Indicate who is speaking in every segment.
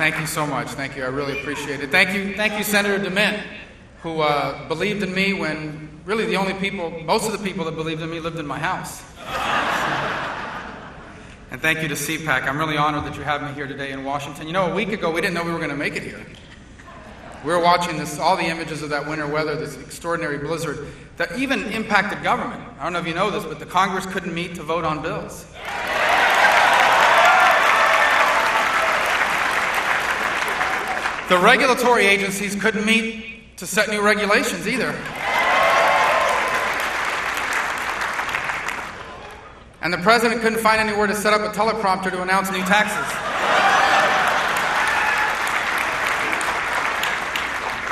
Speaker 1: Thank you so much. Thank you. I really appreciate it. Thank you, Senator DeMint, who believed in me when really most of the people that believed in me lived in my house. And thank you to CPAC. I'm really honored that you have me here today in Washington. You know, a week ago, we didn't know we were going to make it here. We were watching all the images of that winter weather, this extraordinary blizzard that even impacted government. I don't know if you know this, but the Congress couldn't meet to vote on bills. The regulatory agencies couldn't meet to set new regulations either. And the president couldn't find anywhere to set up a teleprompter to announce new taxes.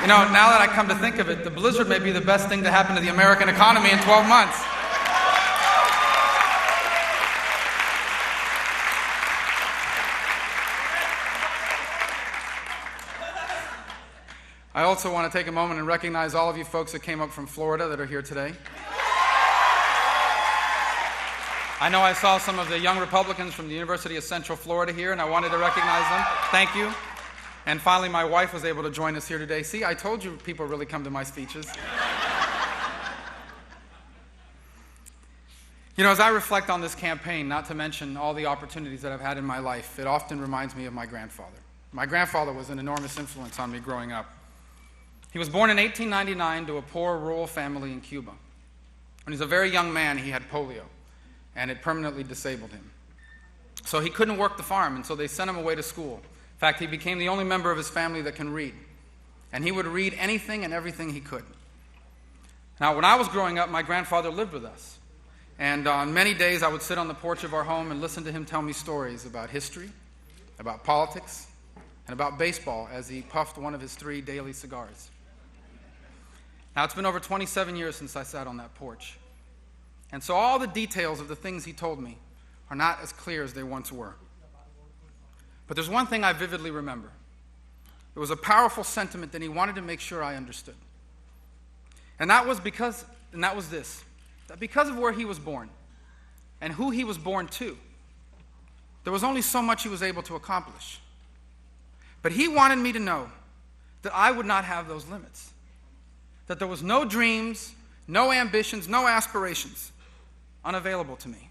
Speaker 1: You know, now that I come to think of it, the blizzard may be the best thing to happen to the American economy in 12 months. I also want to take a moment and recognize all of you folks that came up from Florida that are here today. I know I saw some of the young Republicans from the University of Central Florida here, and I wanted to recognize them. Thank you. And finally, my wife was able to join us here today. See, I told you people really come to my speeches. You know, as I reflect on this campaign, not to mention all the opportunities that I've had in my life, it often reminds me of my grandfather. My grandfather was an enormous influence on me growing up. He was born in 1899 to a poor rural family in Cuba. When he was a very young man, he had polio, and it permanently disabled him. So he couldn't work the farm, and so they sent him away to school. In fact, he became the only member of his family that can read. And he would read anything and everything he could. Now, when I was growing up, my grandfather lived with us. And on many days, I would sit on the porch of our home and listen to him tell me stories about history, about politics, and about baseball as he puffed one of his 3 daily cigars. Now, it's been over 27 years since I sat on that porch. And so all the details of the things he told me are not as clear as they once were. But there's one thing I vividly remember. It was a powerful sentiment that he wanted to make sure I understood. And that was this, that because of where he was born and who he was born to, there was only so much he was able to accomplish. But he wanted me to know that I would not have those limits, that there was no dreams, no ambitions, no aspirations unavailable to me.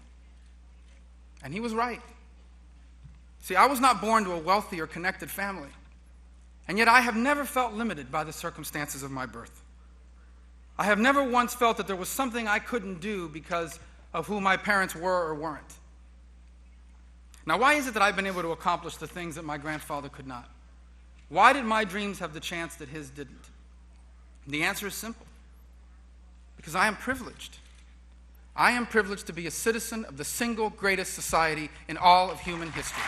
Speaker 1: And he was right. See, I was not born to a wealthy or connected family, and yet I have never felt limited by the circumstances of my birth. I have never once felt that there was something I couldn't do because of who my parents were or weren't. Now, why is it that I've been able to accomplish the things that my grandfather could not? Why did my dreams have the chance that his didn't? And the answer is simple. Because I am privileged. I am privileged to be a citizen of the single greatest society in all of human history.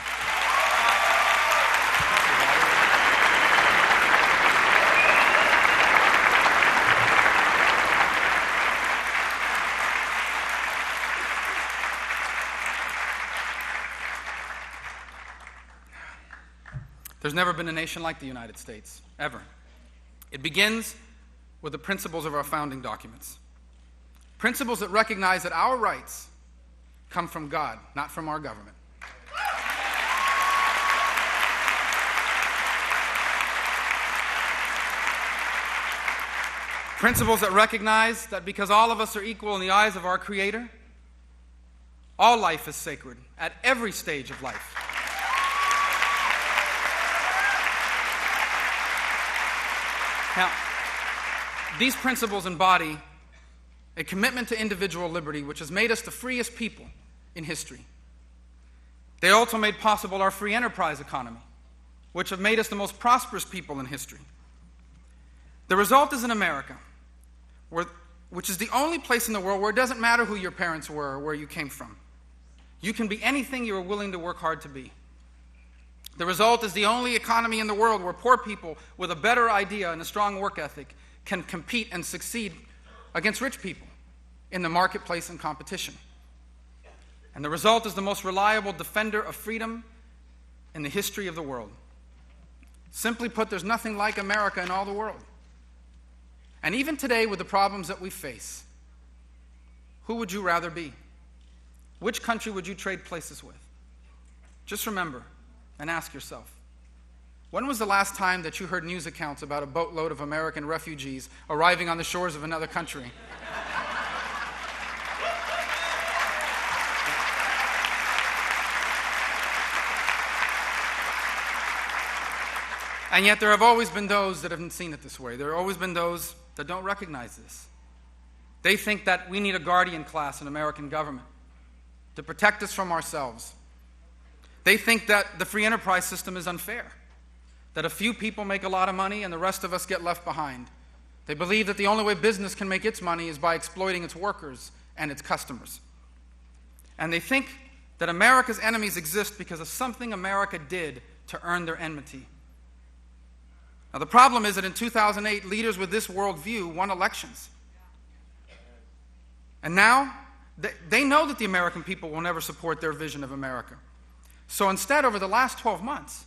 Speaker 1: There's never been a nation like the United States, ever. It begins with the principles of our founding documents. Principles that recognize that our rights come from God, not from our government. Principles that recognize that because all of us are equal in the eyes of our Creator, all life is sacred at every stage of life. Now, these principles embody a commitment to individual liberty, which has made us the freest people in history. They also made possible our free enterprise economy, which have made us the most prosperous people in history. The result is an America, which is the only place in the world where it doesn't matter who your parents were or where you came from. You can be anything you are willing to work hard to be. The result is the only economy in the world where poor people with a better idea and a strong work ethic can compete and succeed against rich people in the marketplace and competition. And the result is the most reliable defender of freedom in the history of the world. Simply put, there's nothing like America in all the world. And even today, with the problems that we face, who would you rather be? Which country would you trade places with? Just remember and ask yourself, When was the last time that you heard news accounts about a boatload of American refugees arriving on the shores of another country? And yet there have always been those that haven't seen it this way. There have always been those that don't recognize this. They think that we need a guardian class in American government to protect us from ourselves. They think that the free enterprise system is unfair, that a few people make a lot of money and the rest of us get left behind. They believe that the only way business can make its money is by exploiting its workers and its customers. And they think that America's enemies exist because of something America did to earn their enmity. Now, the problem is that in 2008, leaders with this worldview won elections. And now, they know that the American people will never support their vision of America. So instead, over the last 12 months,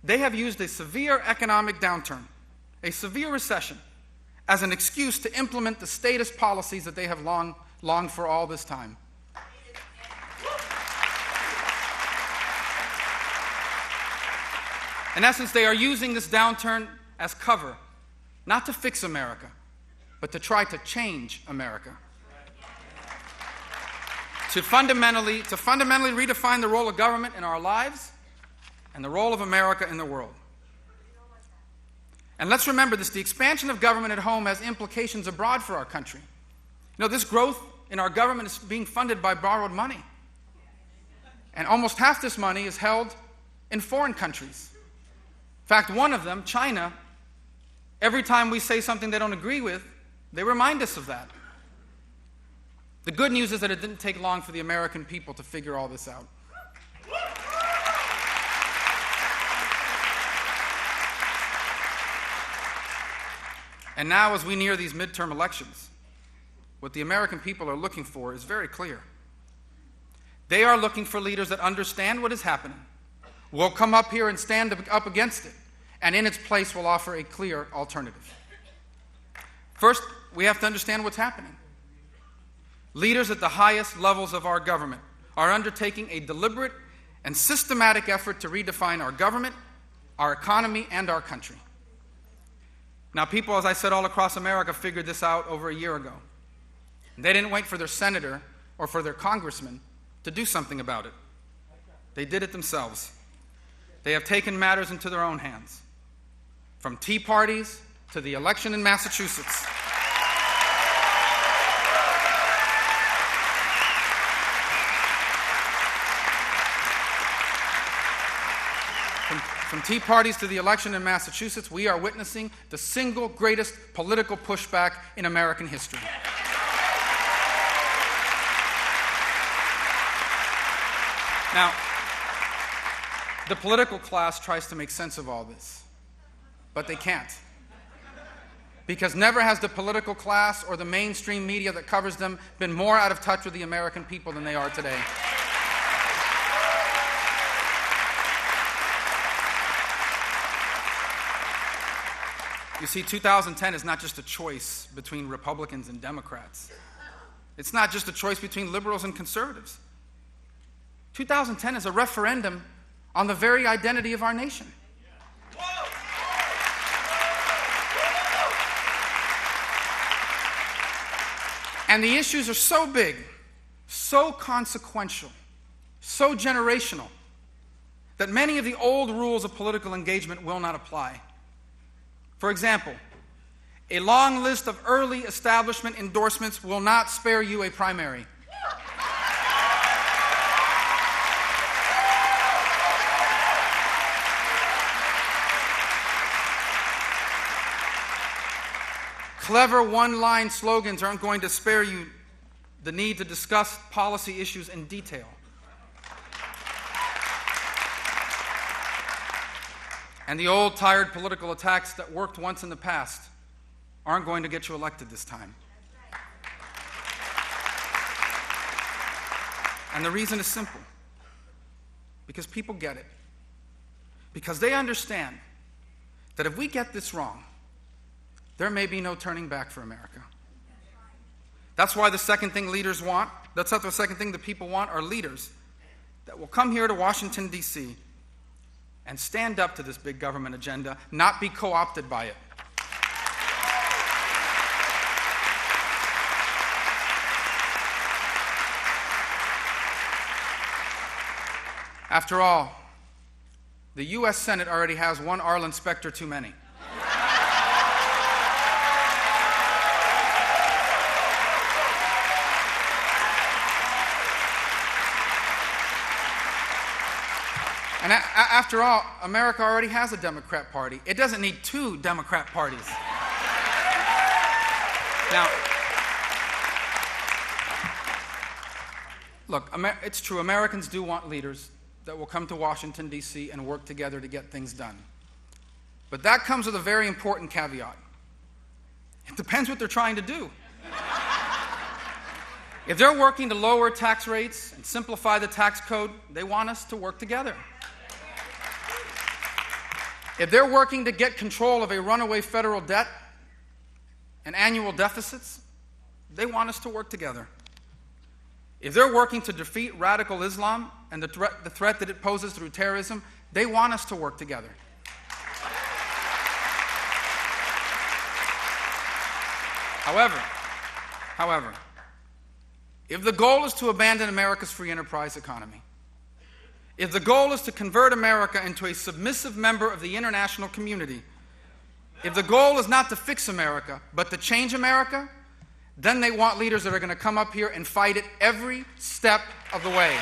Speaker 1: they have used a severe economic downturn, a severe recession, as an excuse to implement the status policies that they have longed for all this time. In essence, they are using this downturn as cover, not to fix America, but to try to change America. To fundamentally redefine the role of government in our lives and the role of America in the world. And let's remember this, the expansion of government at home has implications abroad for our country. You know, this growth in our government is being funded by borrowed money. And almost half this money is held in foreign countries. In fact, one of them, China, every time we say something they don't agree with, they remind us of that. The good news is that it didn't take long for the American people to figure all this out. And now, as we near these midterm elections, what the American people are looking for is very clear. They are looking for leaders that understand what is happening, will come up here and stand up against it, and in its place will offer a clear alternative. First, we have to understand what's happening. Leaders at the highest levels of our government are undertaking a deliberate and systematic effort to redefine our government, our economy, and our country. Now, people, as I said, all across America figured this out over a year ago. They didn't wait for their senator or for their congressman to do something about it. They did it themselves. They have taken matters into their own hands. From tea parties to the election in Massachusetts. From tea parties to the election in Massachusetts, we are witnessing the single greatest political pushback in American history. Now, the political class tries to make sense of all this, but they can't. Because never has the political class or the mainstream media that covers them been more out of touch with the American people than they are today. You see, 2010 is not just a choice between Republicans and Democrats. It's not just a choice between liberals and conservatives. 2010 is a referendum on the very identity of our nation. And the issues are so big, so consequential, so generational, that many of the old rules of political engagement will not apply. For example, a long list of early establishment endorsements will not spare you a primary. Clever one-line slogans aren't going to spare you the need to discuss policy issues in detail. And the old, tired political attacks that worked once in the past aren't going to get you elected this time. And the reason is simple. Because people get it. Because they understand that if we get this wrong, there may be no turning back for America. That's why the second thing leaders want, that's not the second thing that people want, are leaders that will come here to Washington, D.C., and stand up to this big government agenda, not be co-opted by it. After all, the U.S. Senate already has one Arlen Specter too many. And after all, America already has a Democrat Party. It doesn't need two Democrat parties. Now, look, it's true, Americans do want leaders that will come to Washington, D.C. and work together to get things done. But that comes with a very important caveat. It depends what they're trying to do. If they're working to lower tax rates and simplify the tax code, they want us to work together. If they're working to get control of a runaway federal debt and annual deficits, they want us to work together. If they're working to defeat radical Islam and the threat that it poses through terrorism, they want us to work together. However, if the goal is to abandon America's free enterprise economy, if the goal is to convert America into a submissive member of the international community, if the goal is not to fix America, but to change America, then they want leaders that are going to come up here and fight it every step of the way.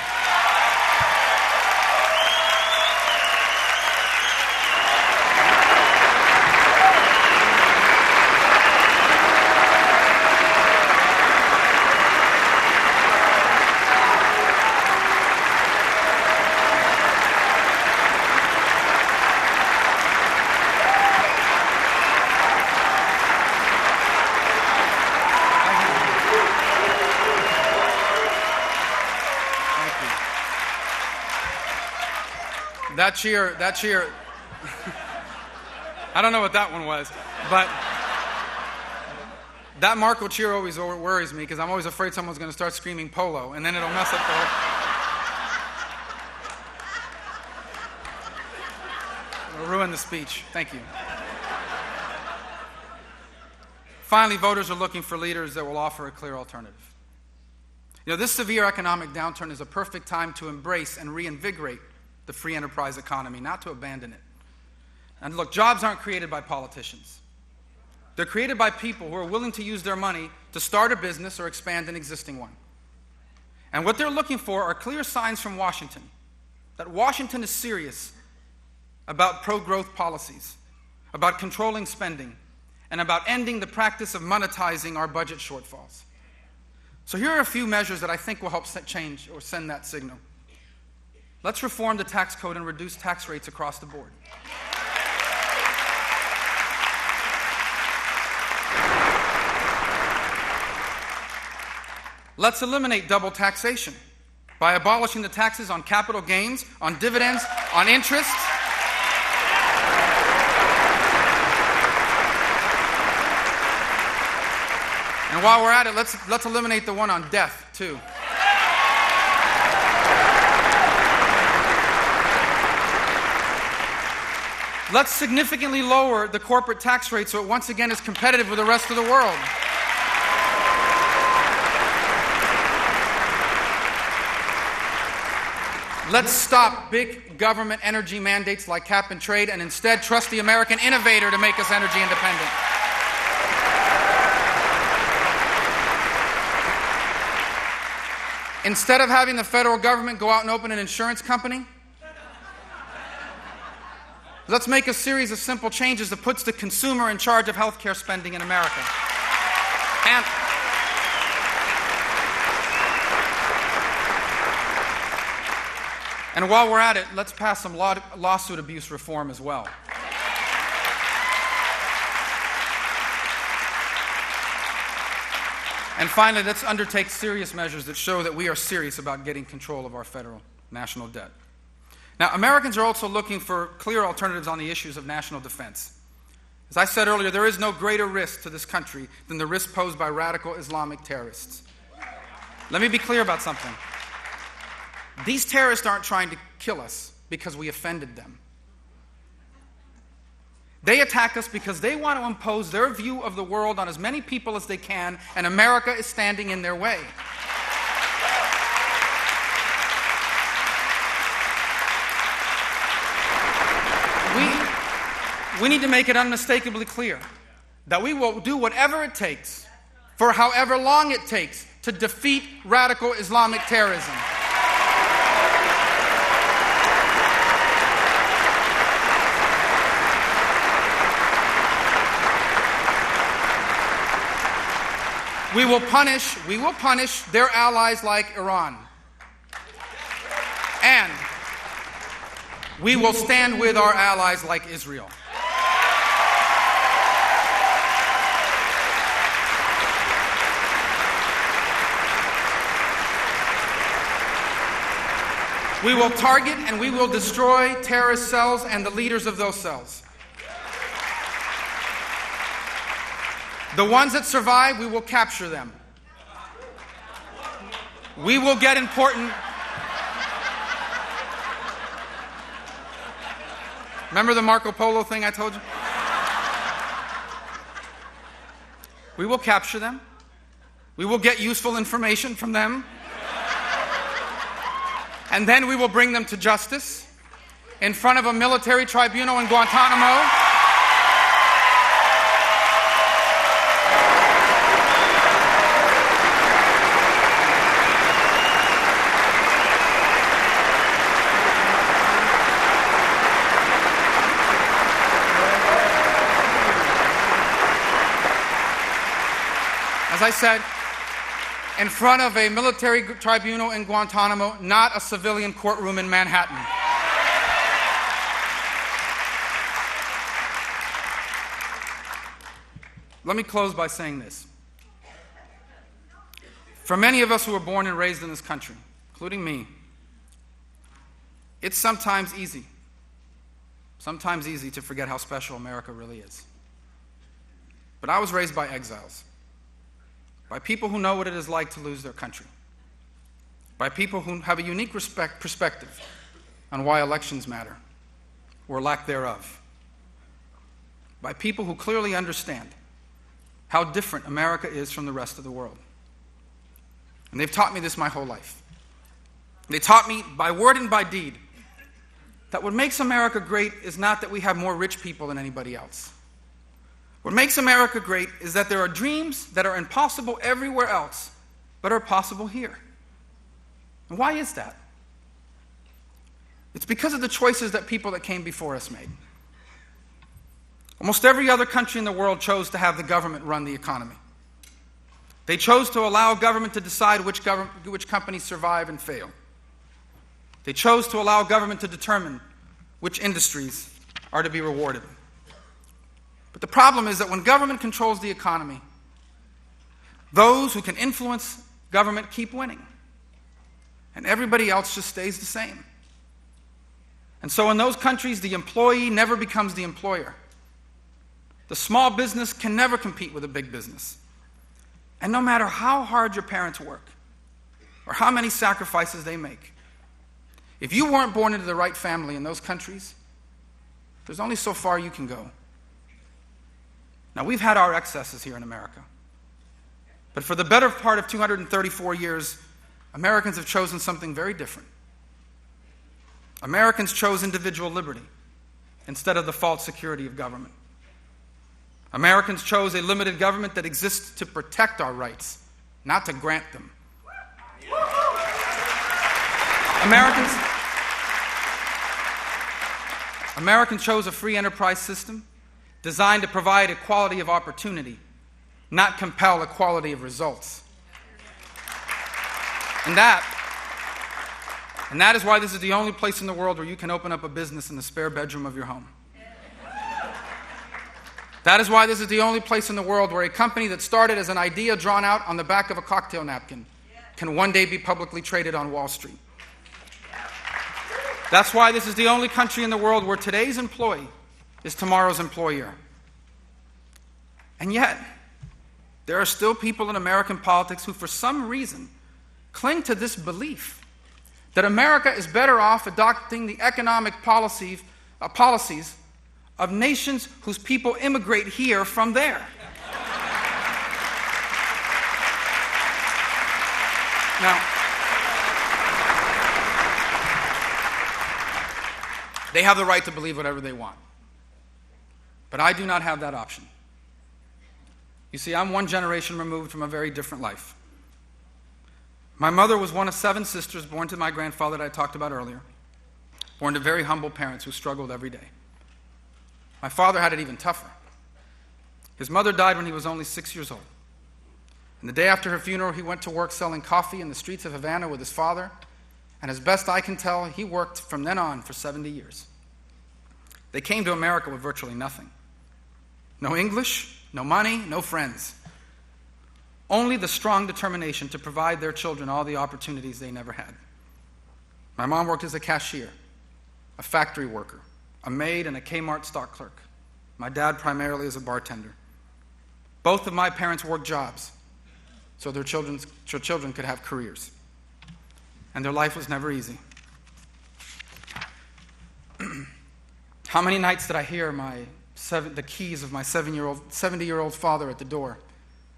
Speaker 1: That cheer, I don't know what that one was, but that Marco cheer always worries me because I'm always afraid someone's going to start screaming polo and then it'll mess up the whole... It'll ruin the speech. Thank you. Finally, voters are looking for leaders that will offer a clear alternative. You know, this severe economic downturn is a perfect time to embrace and reinvigorate the free enterprise economy, not to abandon it. And look, jobs aren't created by politicians. They're created by people who are willing to use their money to start a business or expand an existing one. And what they're looking for are clear signs from Washington that Washington is serious about pro-growth policies, about controlling spending, and about ending the practice of monetizing our budget shortfalls. So here are a few measures that I think will help change or send that signal. Let's reform the tax code and reduce tax rates across the board. Let's eliminate double taxation by abolishing the taxes on capital gains, on dividends, on interest. And while we're at it, let's eliminate the one on death, too. Let's significantly lower the corporate tax rate so it once again is competitive with the rest of the world. Let's stop big government energy mandates like cap and trade and instead trust the American innovator to make us energy independent. Instead of having the federal government go out and open an insurance company, let's make a series of simple changes that puts the consumer in charge of healthcare spending in America. And while we're at it, let's pass some lawsuit abuse reform as well. And finally, let's undertake serious measures that show that we are serious about getting control of our federal national debt. Now, Americans are also looking for clear alternatives on the issues of national defense. As I said earlier, there is no greater risk to this country than the risk posed by radical Islamic terrorists. Let me be clear about something. These terrorists aren't trying to kill us because we offended them. They attack us because they want to impose their view of the world on as many people as they can, and America is standing in their way. We need to make it unmistakably clear that we will do whatever it takes, for however long it takes, to defeat radical Islamic terrorism. We will punish their allies like Iran. And we will stand with our allies like Israel. We will target and we will destroy terrorist cells and the leaders of those cells. The ones that survive, we will capture them. We will get important. Remember the Marco Polo thing I told you? We will capture them. We will get useful information from them. And then we will bring them to justice in front of a military tribunal in Guantanamo. As I said, in front of a military tribunal in Guantanamo, not a civilian courtroom in Manhattan. Let me close by saying this. For many of us who were born and raised in this country, including me, it's sometimes easy to forget how special America really is. But I was raised by exiles. By people who know what it is like to lose their country, by people who have a unique perspective on why elections matter, or lack thereof, by people who clearly understand how different America is from the rest of the world. And they've taught me this my whole life. They taught me by word and by deed that what makes America great is not that we have more rich people than anybody else. What makes America great is that there are dreams that are impossible everywhere else, but are possible here. And why is that? It's because of the choices that people that came before us made. Almost every other country in the world chose to have the government run the economy. They chose to allow government to decide which companies survive and fail. They chose to allow government to determine which industries are to be rewarded. But the problem is that when government controls the economy, those who can influence government keep winning. And everybody else just stays the same. And so in those countries, the employee never becomes the employer. The small business can never compete with a big business. And no matter how hard your parents work, or how many sacrifices they make, if you weren't born into the right family in those countries, there's only so far you can go. Now, we've had our excesses here in America. But for the better part of 234 years, Americans have chosen something very different. Americans chose individual liberty instead of the false security of government. Americans chose a limited government that exists to protect our rights, not to grant them. Americans chose a free enterprise system designed to provide equality of opportunity, not compel equality of results. And that is why this is the only place in the world where you can open up a business in the spare bedroom of your home. That is why this is the only place in the world where a company that started as an idea drawn out on the back of a cocktail napkin can one day be publicly traded on Wall Street. That's why this is the only country in the world where today's employee is tomorrow's employer. And yet, there are still people in American politics who, for some reason, cling to this belief that America is better off adopting the economic policies of nations whose people immigrate here from there. Now, they have the right to believe whatever they want. But I do not have that option. You see, I'm one generation removed from a very different life. My mother was one of 7 sisters born to my grandfather that I talked about earlier, born to very humble parents who struggled every day. My father had it even tougher. His mother died when he was only 6 years old. And the day after her funeral, he went to work selling coffee in the streets of Havana with his father, and as best I can tell, he worked from then on for 70 years. They came to America with virtually nothing. No English, no money, no friends. Only the strong determination to provide their children all the opportunities they never had. My mom worked as a cashier, a factory worker, a maid, and a Kmart stock clerk. My dad primarily as a bartender. Both of my parents worked jobs so their children could have careers. And their life was never easy. How many nights did I hear the keys of my 70-year-old father at the door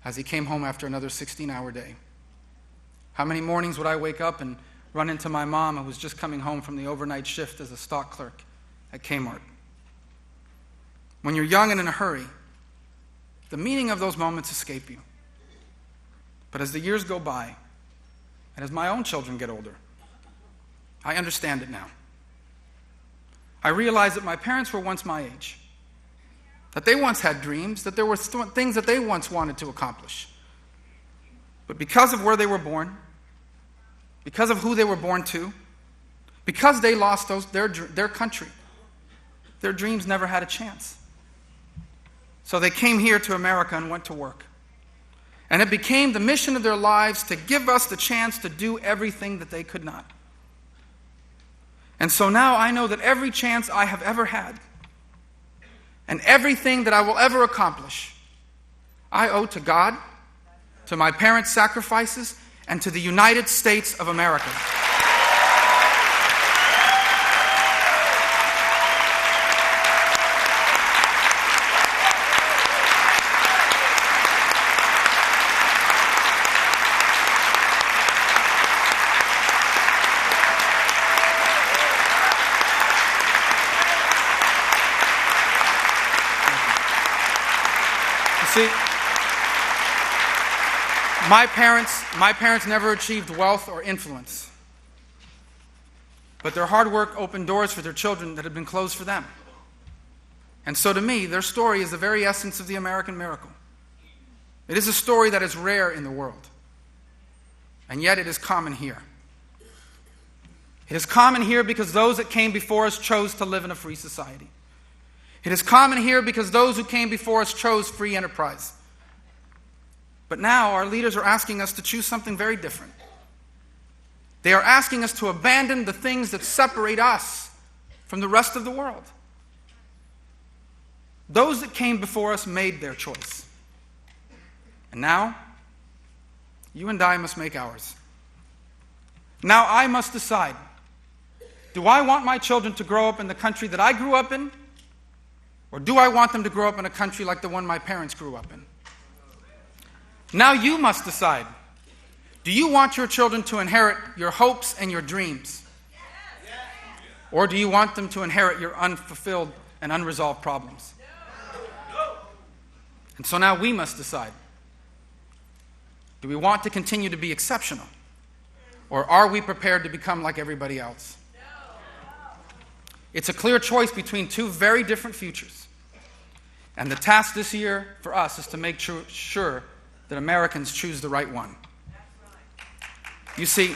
Speaker 1: as he came home after another 16-hour day? How many mornings would I wake up and run into my mom, who was just coming home from the overnight shift as a stock clerk at Kmart? When you're young and in a hurry, the meaning of those moments escape you. But as the years go by, and as my own children get older, I understand it now. I realize that my parents were once my age, that they once had dreams, that there were things that they once wanted to accomplish. But because of where they were born, because of who they were born to, because they lost their country, their dreams never had a chance. So they came here to America and went to work. And it became the mission of their lives to give us the chance to do everything that they could not. And so now I know that every chance I have ever had, and everything that I will ever accomplish, I owe to God, to my parents' sacrifices, and to the United States of America. See, my parents never achieved wealth or influence. But their hard work opened doors for their children that had been closed for them. And so to me, their story is the very essence of the American miracle. It is a story that is rare in the world. And yet it is common here. It is common here because those that came before us chose to live in a free society. It is common here because those who came before us chose free enterprise. But now our leaders are asking us to choose something very different. They are asking us to abandon the things that separate us from the rest of the world. Those that came before us made their choice. And now, you and I must make ours. Now I must decide, do I want my children to grow up in the country that I grew up in? Or do I want them to grow up in a country like the one my parents grew up in? Now you must decide. Do you want your children to inherit your hopes and your dreams? Or do you want them to inherit your unfulfilled and unresolved problems? And so now we must decide. Do we want to continue to be exceptional? Or are we prepared to become like everybody else? It's a clear choice between two very different futures. And the task this year for us is to make sure that Americans choose the right one. You see,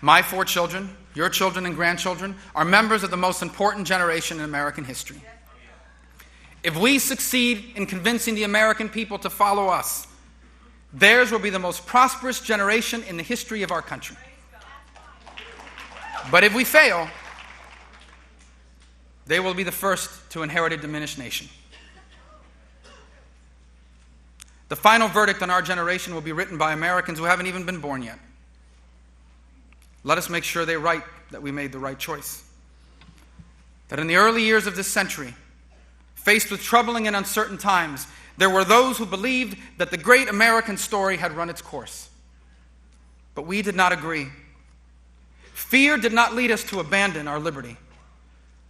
Speaker 1: my 4 children, your children and grandchildren, are members of the most important generation in American history. If we succeed in convincing the American people to follow us, theirs will be the most prosperous generation in the history of our country. But if we fail, they will be the first to inherit a diminished nation. The final verdict on our generation will be written by Americans who haven't even been born yet. let us make sure that we made the right choice. That in the early years of this century, faced with troubling and uncertain times, there were those who believed that the great American story had run its course. But we did not agree. Fear did not lead us to abandon our liberty.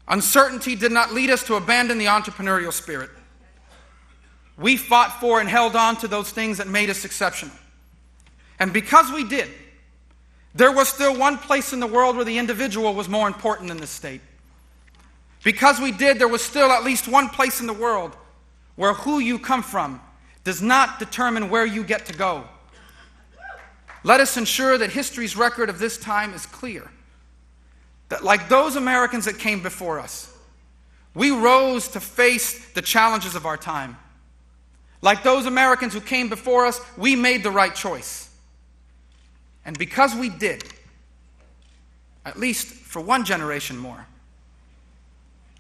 Speaker 1: Uncertainty did not lead us to abandon the entrepreneurial spirit. We fought for and held on to those things that made us exceptional. And because we did, there was still one place in the world where the individual was more important than the state. Because we did, there was still at least one place in the world where who you come from does not determine where you get to go. Let us ensure that history's record of this time is clear. That like those Americans that came before us, we rose to face the challenges of our time. Like those Americans who came before us, we made the right choice. And because we did, at least for one generation more,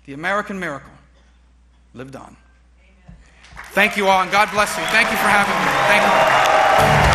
Speaker 1: the American miracle lived on. Amen. Thank you all, and God bless you. Thank you for having me. Thank you.